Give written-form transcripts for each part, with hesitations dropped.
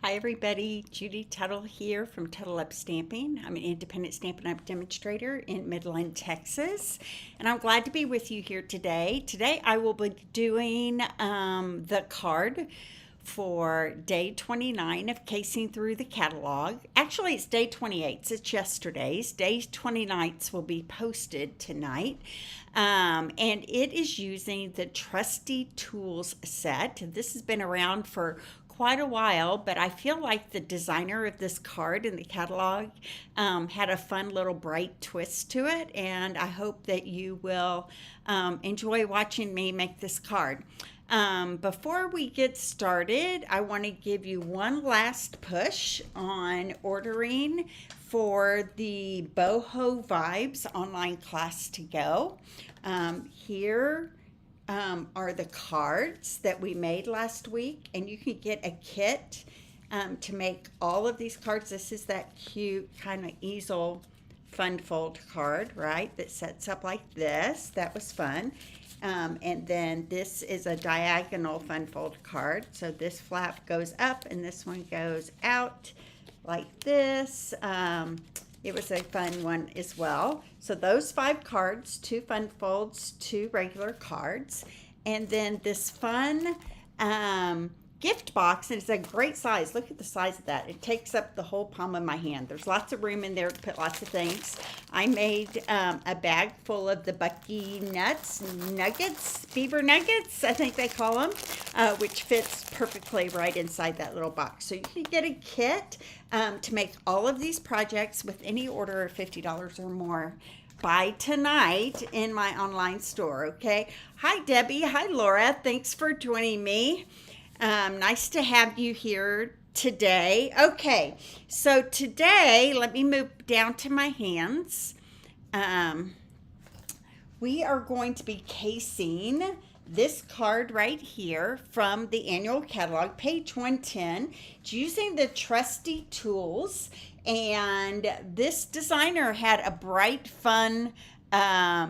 Hi everybody, Judy Tuttle here from Tuttle Up Stamping. I'm an independent Stampin' Up demonstrator in Midland, Texas, and I'm glad to be with you here today. Today I will be doing the card for day 29 of casing through the catalog. Actually, it's day 28, so it's yesterday's. Day 29s will be posted tonight. And it is using the Trusty Tools set. This has been around for quite a while, but I feel like the designer of this card in the catalog had a fun little bright twist to it, and I hope that you will enjoy watching me make this card. Before we get started, I want to give you one last push on ordering for the Boho Vibes online class to go. Here are the cards that we made last week, and you can get a kit to make all of these cards. This is that cute kind of easel fun fold card, right, that sets up like this. That was fun. And then this is a diagonal fun fold card. So this flap goes up and this one goes out like this. It was a fun one as well. So those 5 cards, 2 fun folds, 2 regular cards, and then this fun gift box, and it's a great size. Look at the size of that. It takes up the whole palm of my hand. There's lots of room in there to put lots of things. I made a bag full of the Bucky nuggets, beaver nuggets, I think they call them, which fits perfectly right inside that little box. So you can get a kit to make all of these projects with any order of $50 or more by tonight in my online store, okay? Hi, Debbie. Hi, Laura. Thanks for joining me. Nice to have you here today. Okay, so today, let me move down to my hands. We are going to be casing this card right here from the annual catalog, page 110. It's using the Trusty Tools, and this designer had a bright, fun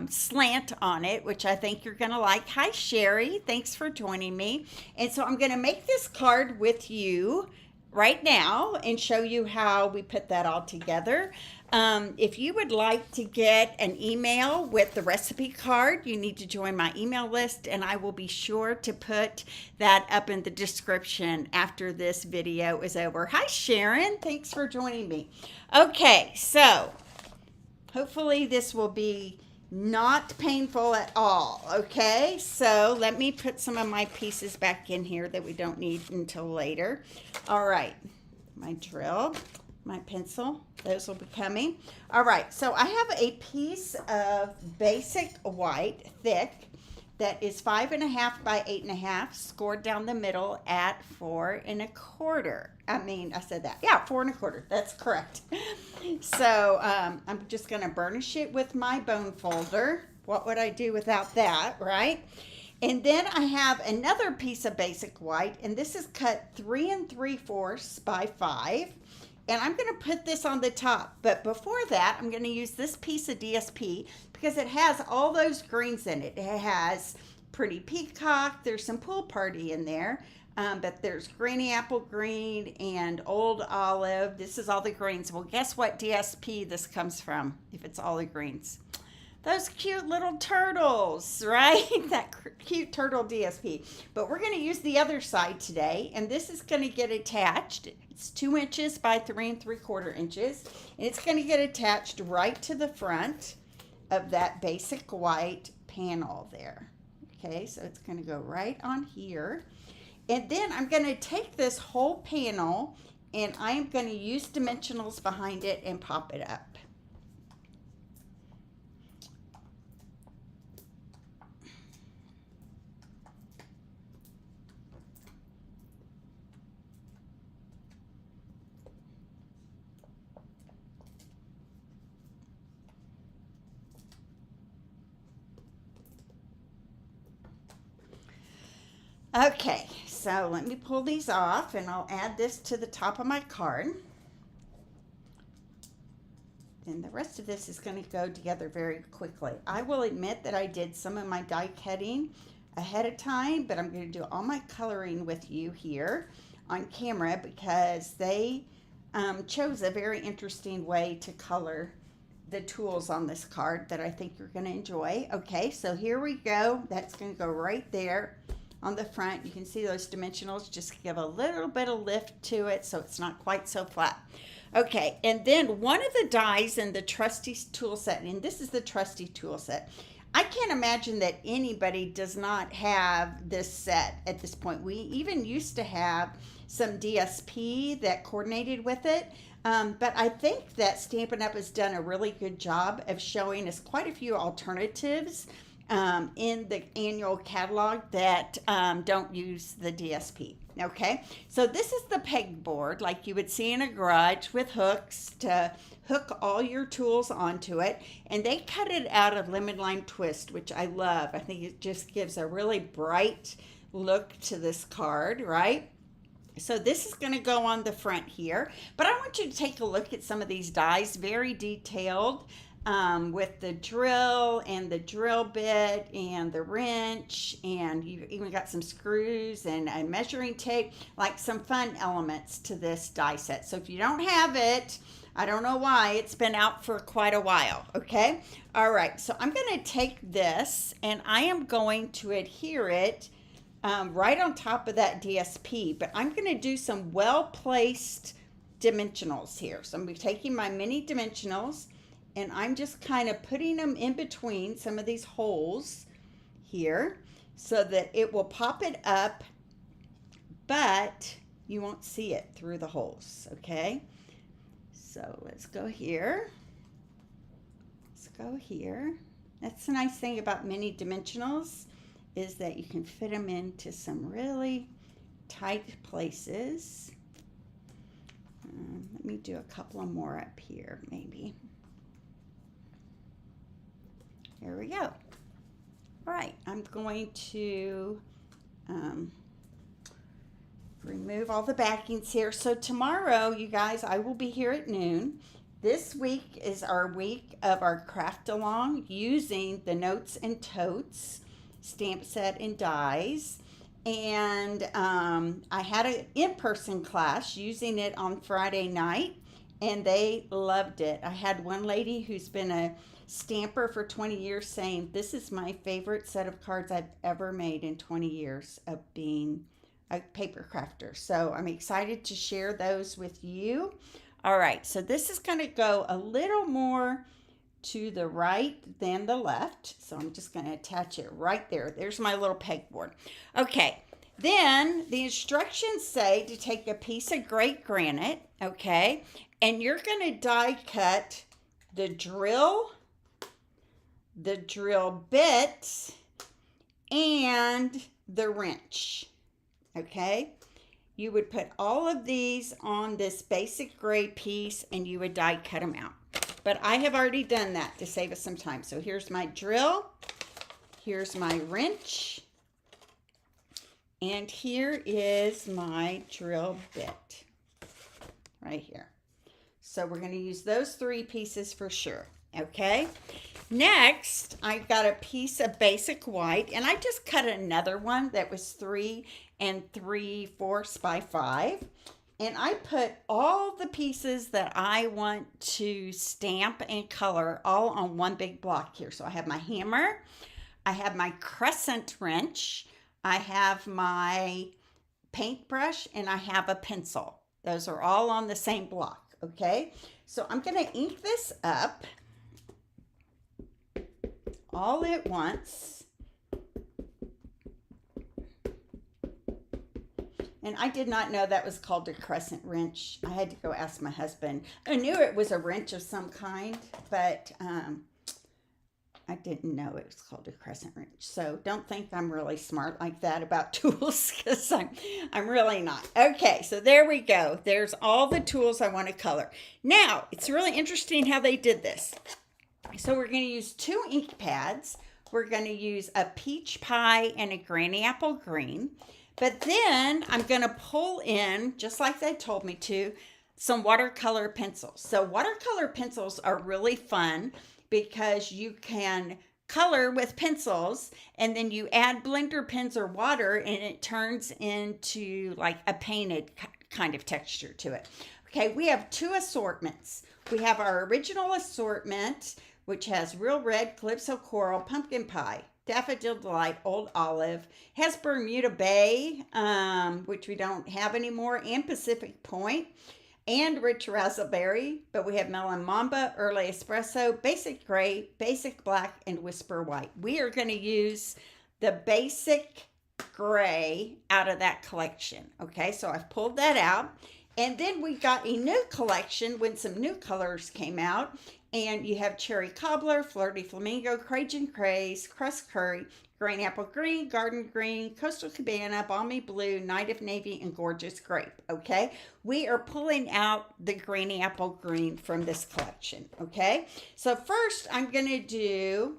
slant on it, which I think you're gonna like. Hi Sherry, thanks for joining me. And so I'm gonna make this card with you right now and show you how we put that all together. If you would like to get an email with the recipe card, you need to join my email list, and I will be sure to put that up in the description after this video is over. Hi Sharon, thanks for joining me. Okay, so hopefully this will be not painful at all, okay? So let me put some of my pieces back in here that we don't need until later. All right, my drill, my pencil, those will be coming. All right, so I have a piece of basic white, thick, that is 5.5 by 8.5, scored down the middle at 4.25. I said that. Yeah, 4.25. That's correct. So I'm just going to burnish it with my bone folder. What would I do without that, right? And then I have another piece of basic white, and this is cut 3 3/4 by 5. And I'm going to put this on the top. But before that, I'm going to use this piece of DSP because it has all those greens in it. It has Pretty Peacock. There's some Pool Party in there. But there's Granny Apple Green and Old Olive. This is all the greens. Well, guess what DSP this comes from, if it's all the greens? Those cute little turtles, right? That cute turtle DSP. But we're going to use the other side today, and this is going to get attached. It's 2 inches by 3 3/4 inches, and it's going to get attached right to the front of that basic white panel there. Okay, so it's going to go right on here. And then I'm going to take this whole panel, and I am going to use dimensionals behind it and pop it up. Okay, so let me pull these off, and I'll add this to the top of my card. And the rest of this is going to go together very quickly. I will admit that I did some of my die cutting ahead of time, but I'm going to do all my coloring with you here. on camera because they chose a very interesting way to color the tools on this card that I think you're going to enjoy. Okay, so here we go. That's going to go right there on the front. You can see those dimensionals just give a little bit of lift to it so it's not quite so flat. Okay, and then one of the dies in the Trusty tool set, and this is the Trusty tool set. I can't imagine that anybody does not have this set at this point. We even used to have some DSP that coordinated with it. But I think that Stampin' Up! Has done a really good job of showing us quite a few alternatives in the annual catalog that don't use the DSP. Okay, so this is the pegboard like you would see in a garage with hooks to hook all your tools onto it. And they cut it out of lemon lime twist, which I love. I think it just gives a really bright look to this card, right? So this is going to go on the front here, but I want you to take a look at some of these dies, very detailed, with the drill and the drill bit and the wrench, and you've even got some screws and a measuring tape, like some fun elements to this die set. So if you don't have it, I don't know why, it's been out for quite a while, okay? All right, so I'm going to take this and I am going to adhere it right on top of that DSP, but I'm going to do some well-placed dimensionals here. So I'm going to be taking my mini dimensionals and I'm just kind of putting them in between some of these holes here so that it will pop it up, but you won't see it through the holes, okay? So let's go here. Let's go here. That's the nice thing about mini dimensionals, is that you can fit them into some really tight places. Let me do a couple of more up here, maybe. There we go. All right, I'm going to remove all the backings here. So tomorrow, you guys, I will be here at noon. This week is our week of our craft along using the Notes and Totes stamp set and dies, and I had an in-person class using it on Friday night and they loved it. I had one lady who's been a stamper for 20 years saying, this is my favorite set of cards I've ever made in 20 years of being a paper crafter. So I'm excited to share those with you. All right, so this is going to go a little more to the right than the left. So I'm just going to attach it right there. There's my little pegboard. Okay, then the instructions say to take a piece of great granite, okay, and you're going to die cut the drill bit, and the wrench, okay? You would put all of these on this basic gray piece and you would die cut them out. But I have already done that to save us some time. So here's my drill, here's my wrench, and here is my drill bit right here. So we're going to use those three pieces for sure, okay? Next, I got a piece of basic white, and I just cut another one that was 3 3/4 by 5. And I put all the pieces that I want to stamp and color all on one big block here. So I have my hammer, I have my crescent wrench, I have my paintbrush, and I have a pencil. Those are all on the same block, okay? So I'm going to ink this up all at once. And I did not know that was called a crescent wrench. I had to go ask my husband. I knew it was a wrench of some kind, but I didn't know it was called a crescent wrench. So don't think I'm really smart like that about tools, because I'm really not. Okay, so there we go. There's all the tools I want to color. Now, it's really interesting how they did this. So we're going to use 2 ink pads. We're going to use a peach pie and a granny apple green. But then I'm going to pull in, just like they told me to, some watercolor pencils. So watercolor pencils are really fun because you can color with pencils, and then you add blender pens or water, and it turns into like a painted kind of texture to it. Okay, we have two assortments. We have our original assortment, which has Real Red, Calypso Coral, Pumpkin Pie, Daffodil Delight, Old Olive, has Bermuda Bay, which we don't have anymore, and Pacific Point, and Rich Raspberry, but we have Melon Mamba, Early Espresso, Basic Gray, Basic Black, and Whisper White. We are going to use the Basic Gray out of that collection. Okay, so I've pulled that out. And then we got a new collection when some new colors came out. And you have Cherry Cobbler, Flirty Flamingo, Cajun Craze, Crust Curry, Green Apple Green, Garden Green, Coastal Cabana, Balmy Blue, Night of Navy, and Gorgeous Grape. Okay, we are pulling out the Green Apple Green from this collection. Okay, so first I'm going to do,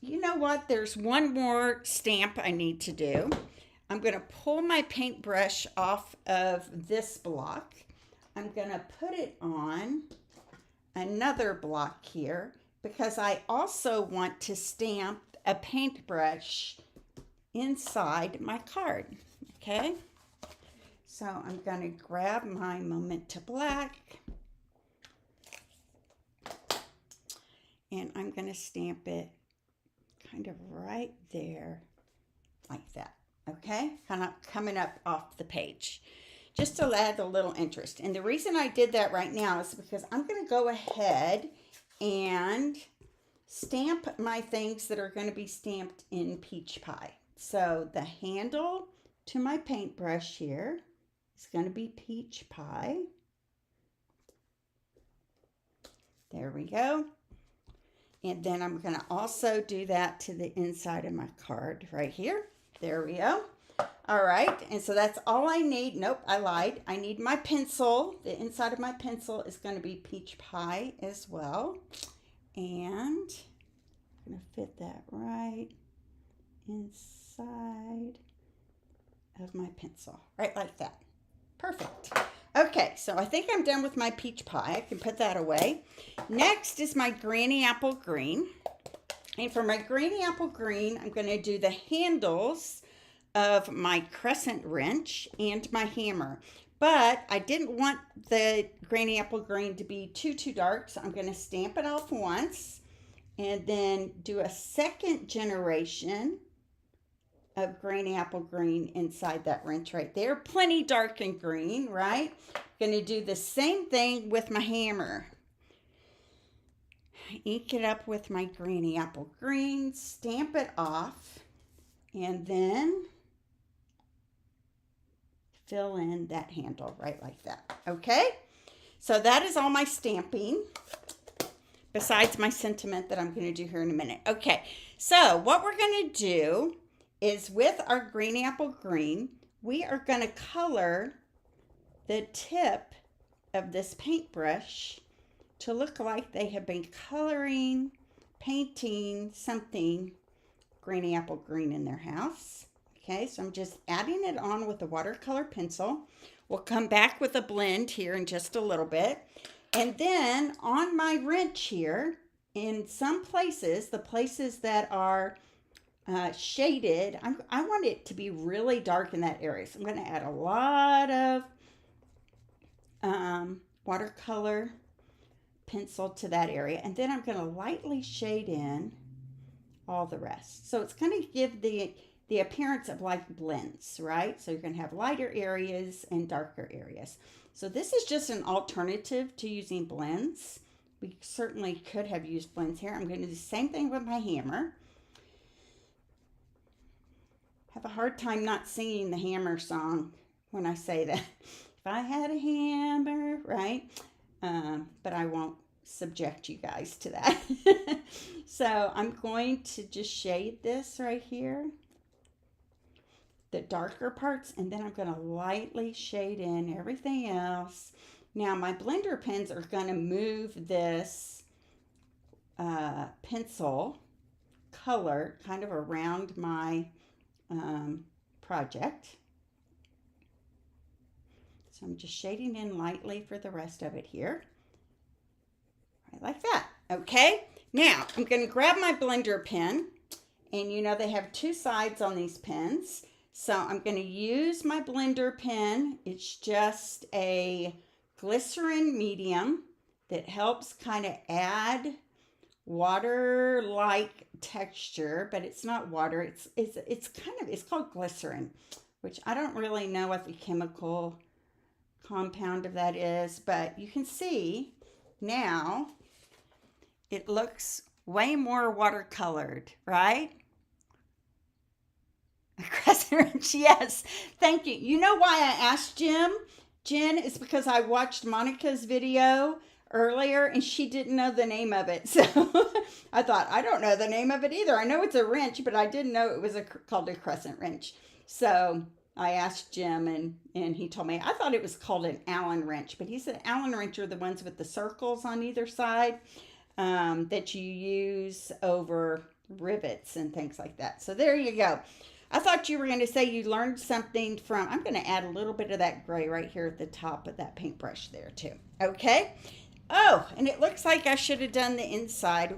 you know what, there's one more stamp I need to do. I'm going to pull my paintbrush off of this block. I'm going to put it on another block here because I also want to stamp a paintbrush inside my card. Okay, so I'm going to grab my Momenta Black and I'm going to stamp it kind of right there like that. Okay, kind of coming up off the page, just to add a little interest. And the reason I did that right now is because I'm going to go ahead and stamp my things that are going to be stamped in Peach Pie. So the handle to my paintbrush here is going to be Peach Pie. There we go. And then I'm going to also do that to the inside of my card right here. There we go. All right, and so that's all I need. Nope, I lied. I need my pencil. The inside of my pencil is going to be Peach Pie as well. And I'm going to fit that right inside of my pencil. Right like that. Perfect. Okay, so I think I'm done with my Peach Pie. I can put that away. Next is my Granny Apple Green. And for my Granny Apple Green, I'm going to do the handles of my crescent wrench and my hammer. But I didn't want the Granny Apple Green to be too dark, so I'm going to stamp it off once and then do a second generation of Granny Apple Green inside that wrench right there. Plenty dark and green, right? Going to do the same thing with my hammer. Ink it up with my Granny Apple Green, stamp it off, and then fill in that handle right like that. Okay, so that is all my stamping besides my sentiment that I'm going to do here in a minute. Okay, so what we're going to do is with our Granny Apple Green, we are going to color the tip of this paintbrush to look like they have been coloring, painting something Granny Apple Green in their house. Okay, so I'm just adding it on with a watercolor pencil. We'll come back with a blend here in just a little bit. And then on my wrench here, in some places, the places that are shaded, I want it to be really dark in that area. So I'm going to add a lot of watercolor pencil to that area. And then I'm going to lightly shade in all the rest. So it's going to give the appearance of like blends, right? So you're going to have lighter areas and darker areas. So this is just an alternative to using blends. We certainly could have used blends here. I'm going to do the same thing with my hammer. Have a hard time not singing the hammer song when I say that. If I had a hammer, right? But I won't subject you guys to that. So I'm going to just shade this right here, the darker parts, and then I'm going to lightly shade in everything else. Now my blender pens are going to move this pencil color kind of around my project. So I'm just shading in lightly for the rest of it here. Right like that. Okay. Now, I'm going to grab my blender pen, and you know they have two sides on these pens. So I'm going to use my blender pen. It's just a glycerin medium that helps kind of add water-like texture, but it's not water. It's called glycerin, which I don't really know what the chemical compound of that is, but you can see now it looks way more watercolored, right? A crescent wrench, yes. Thank you. You know why I asked Jen, is because I watched Monica's video earlier and she didn't know the name of it. So I thought, I don't know the name of it either. I know it's a wrench, but I didn't know it was called a crescent wrench. So I asked Jim and he told me, I thought it was called an Allen wrench, but he said Allen wrench are the ones with the circles on either side that you use over rivets and things like that. So there you go. I thought you were going to say you learned something from, I'm going to add a little bit of that gray right here at the top of that paintbrush there too. Okay. Oh, and it looks like I should have done the inside.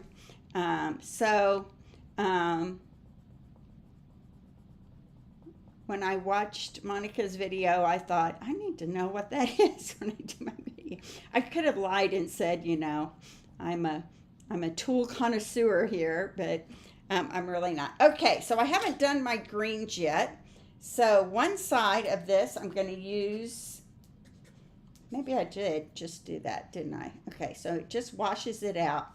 When I watched Monica's video, I thought, I need to know what that is when I do my video. I could have lied and said, you know, I'm a tool connoisseur here, but I'm really not. Okay, so I haven't done my greens yet. So one side of this, I'm going to use, maybe I did just do that, didn't I? Okay, so it just washes it out.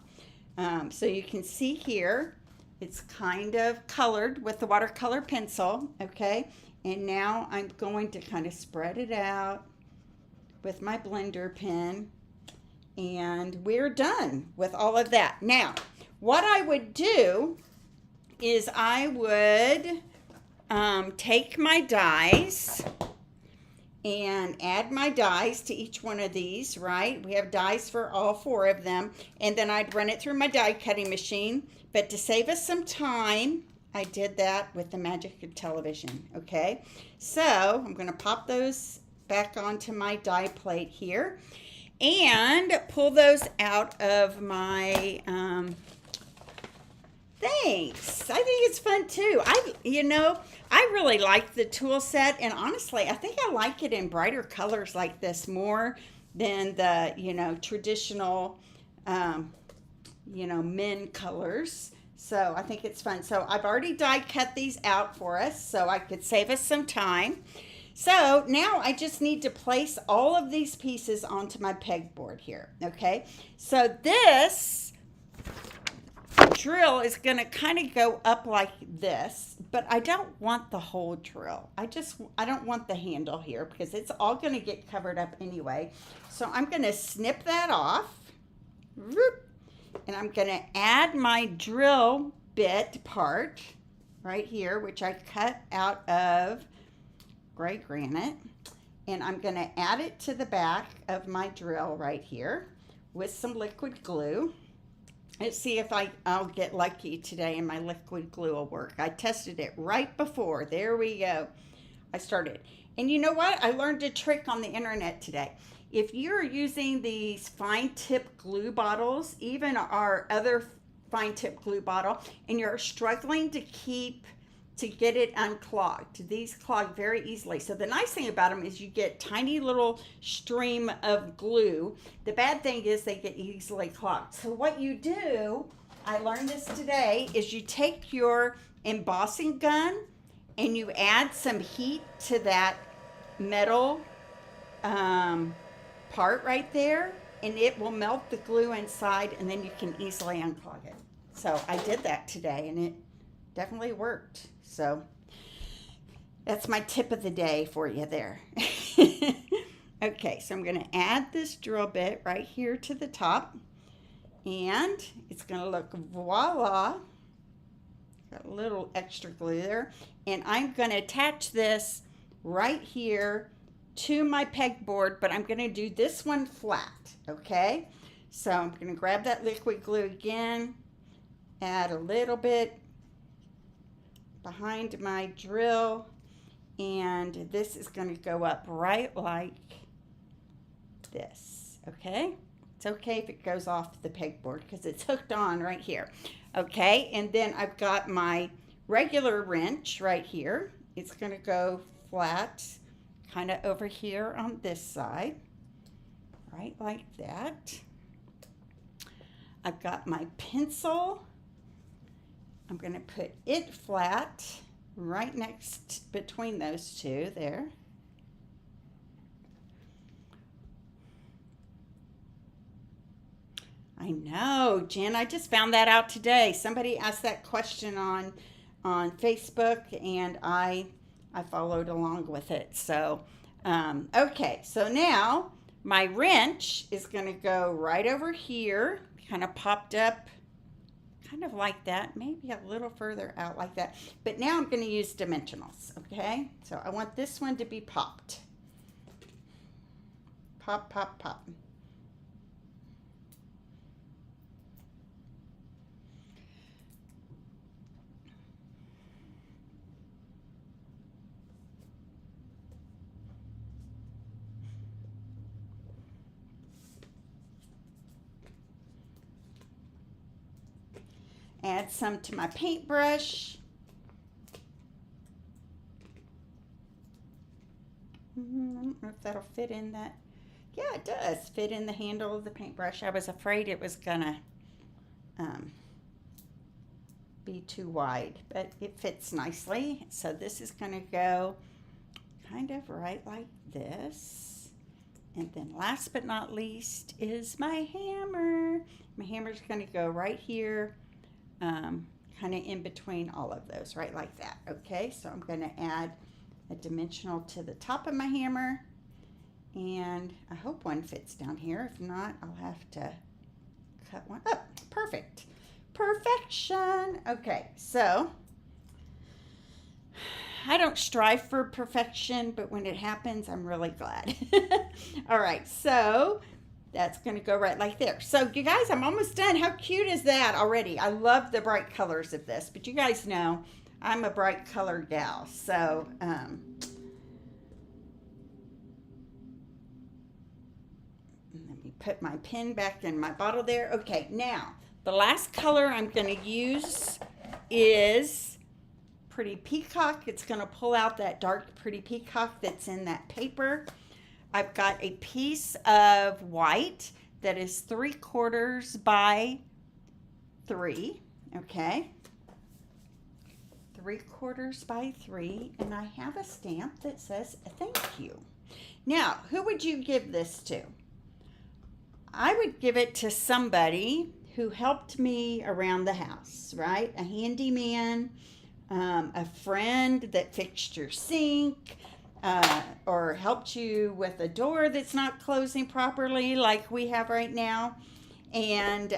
So you can see here, it's kind of colored with the watercolor pencil, okay? And now I'm going to kind of spread it out with my blender pen. And we're done with all of that. Now, what I would do is I would take my dies and add my dies to each one of these, right? We have dies for all four of them. And then I'd run it through my die cutting machine. But to save us some time, I did that with the magic of television, okay? So I'm going to pop those back onto my die plate here and pull those out of my thanks. I think it's fun too. I really like the tool set, and honestly, I think I like it in brighter colors like this more than the, traditional, men colors. So I think it's fun. So I've already die cut these out for us so I could save us some time. So now I just need to place all of these pieces onto my pegboard here, okay? So this drill is going to kind of go up like this, but I don't want the whole drill. I don't want the handle here because it's all going to get covered up anyway. So I'm going to snip that off. And I'm going to add my drill bit part right here, which I cut out of gray granite. And I'm going to add it to the back of my drill right here with some liquid glue. Let's see if I'll get lucky today and my liquid glue will work. I tested it right before. There we go. I started. And you know what? I learned a trick on the internet today. If you're using these fine tip glue bottles, even our other fine tip glue bottle, and you're struggling to get it unclogged, these clog very easily. So the nice thing about them is you get tiny little stream of glue. The bad thing is they get easily clogged. So what you do, I learned this today, is you take your embossing gun and you add some heat to that metal part right there, and it will melt the glue inside, and then you can easily unclog it. So I did that today, and it definitely worked. So that's my tip of the day for you there. Okay, so I'm going to add this drill bit right here to the top, and it's going to look voila. Got a little extra glue there, and I'm going to attach this right here to my pegboard, but I'm going to do this one flat, okay? So I'm going to grab that liquid glue again, add a little bit behind my drill, and this is going to go up right like this, okay? It's okay if it goes off the pegboard because it's hooked on right here. Okay, and then I've got my regular wrench right here. It's going to go flat kind of over here on this side, right like that. I've got my pencil. I'm going to put it flat right next between those two there. I know, Jen, I just found that out today. Somebody asked that question on Facebook, and I followed along with it. So, okay, so now my wrench is going to go right over here, kind of popped up, kind of like that, maybe a little further out like that. But now I'm going to use dimensionals, okay? So I want this one to be popped. Pop, pop, pop. Add some to my paintbrush. I don't know if that'll fit in that. Yeah, it does fit in the handle of the paintbrush. I was afraid it was gonna be too wide, but it fits nicely. So this is gonna go kind of right like this. And then last but not least is my hammer. My hammer's gonna go right here. Kind of in between all of those, right like that. Okay, so I'm going to add a dimensional to the top of my hammer, and I hope one fits down here. If not, I'll have to cut one up. Perfect. Perfection. Okay, so I don't strive for perfection, but when it happens, I'm really glad. All right, so that's going to go right like there. So you guys, I'm almost done. How cute is that already? I love the bright colors of this, but you guys know I'm a bright color gal. So let me put my pen back in my bottle there. Okay, now the last color I'm going to use is Pretty Peacock. It's going to pull out that dark Pretty Peacock that's in that paper. I've got a piece of white that is 3/4 by 3, okay? 3/4 by 3, and I have a stamp that says thank you. Now, who would you give this to? I would give it to somebody who helped me around the house, right? A handyman, a friend that fixed your sink, or helped you with a door that's not closing properly like we have right now, and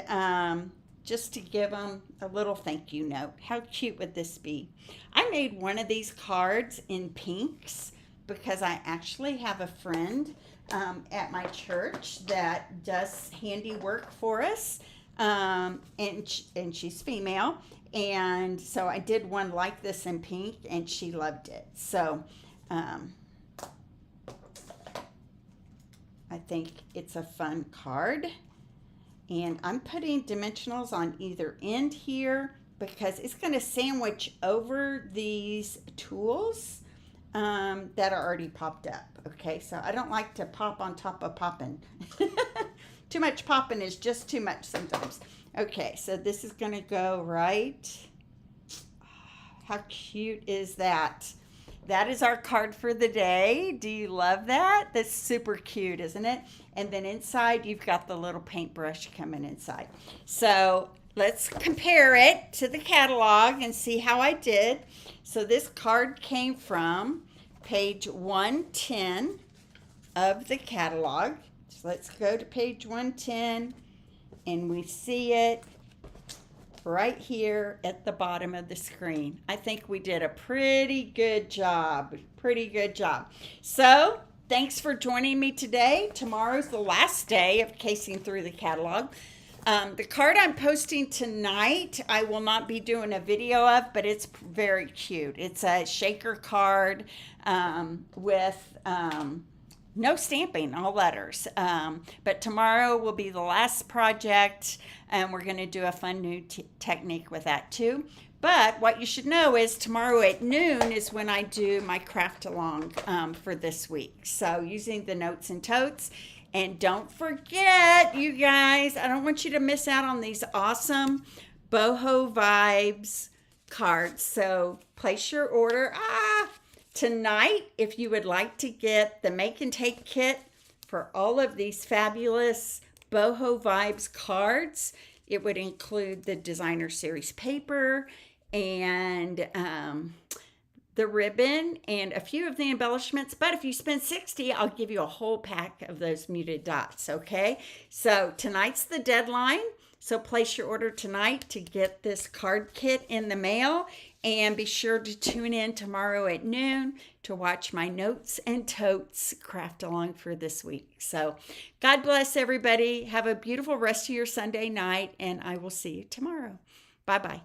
just to give them a little thank you note. How cute would this be? I made one of these cards in pinks because I actually have a friend at my church that does handiwork for us, and she's female, and so I did one like this in pink, and she loved it. So I think it's a fun card, and I'm putting dimensionals on either end here because it's going to sandwich over these tools that are already popped up. Okay, so I don't like to pop on top of popping. Too much popping is just too much sometimes. Okay, so this is going to go right. How cute is that? That is our card for the day. Do you love that? That's super cute, isn't it? And then inside, you've got the little paintbrush coming inside. So let's compare it to the catalog and see how I did. So this card came from page 110 of the catalog. So let's go to page 110, and we see it right here at the bottom of the screen. I think we did a pretty good job. So thanks for joining me today. Tomorrow's the last day of casing through the catalog. The card I'm posting tonight, I will not be doing a video of, but it's very cute. It's a shaker card with No stamping, all letters. But tomorrow will be the last project, and we're going to do a fun new technique with that too. But what you should know is tomorrow at noon is when I do my craft along for this week. So using the notes and totes. And don't forget, you guys, I don't want you to miss out on these awesome boho vibes cards. So place your order. Tonight, if you would like to get the make and take kit for all of these fabulous boho vibes cards, it would include the designer series paper and the ribbon and a few of the embellishments. But if you spend $60, I'll give you a whole pack of those muted dots, okay? So tonight's the deadline. So place your order tonight to get this card kit in the mail. And be sure to tune in tomorrow at noon to watch my notes and totes craft along for this week. So God bless everybody. Have a beautiful rest of your Sunday night, and I will see you tomorrow. Bye-bye.